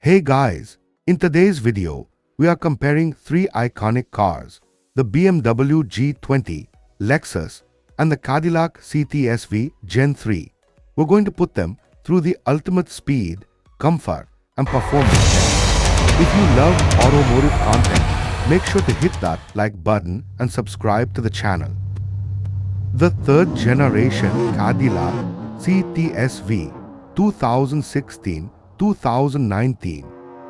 Hey guys, in today's video, we are comparing three iconic cars, the BMW G20, Lexus, and the Cadillac CTS-V Gen 3. We're going to put them through the ultimate speed, comfort, and performance test. If you love automotive content, make sure to hit that like button and subscribe to the channel. The third generation Cadillac CTS-V 2016-2019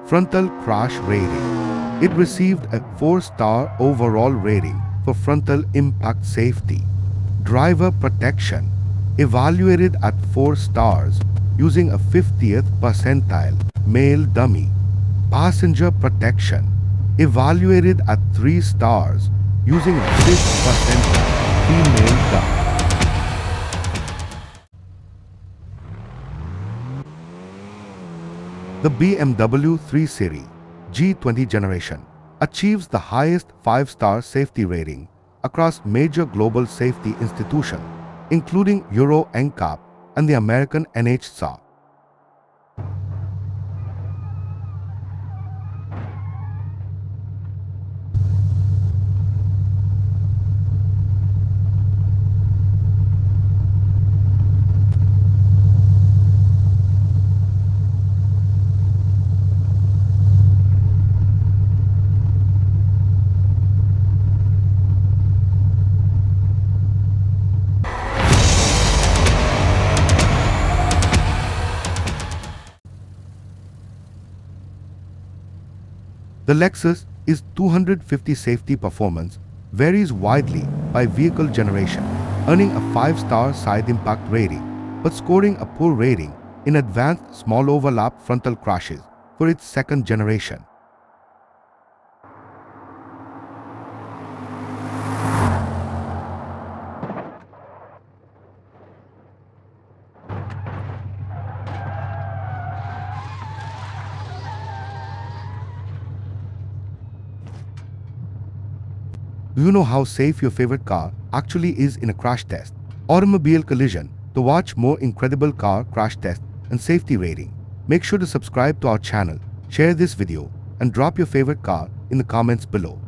frontal crash rating. It received a 4-star overall rating for frontal impact safety. Driver protection evaluated at 4 stars using a 50th percentile male dummy. Passenger protection evaluated at 3 stars using a 5th percentile female dummy. The BMW 3 Series G20 generation achieves the highest 5-star safety rating across major global safety institutions, including Euro NCAP and the American NHTSA. The Lexus is 250 safety performance varies widely by vehicle generation, earning a 5-star side impact rating but scoring a poor rating in advanced small overlap frontal crashes for its second generation. Do you know how safe your favorite car actually is in a crash test? Automobile Collision. To watch more incredible car crash tests and safety rating, make sure to subscribe to our channel, share this video, and drop your favorite car in the comments below.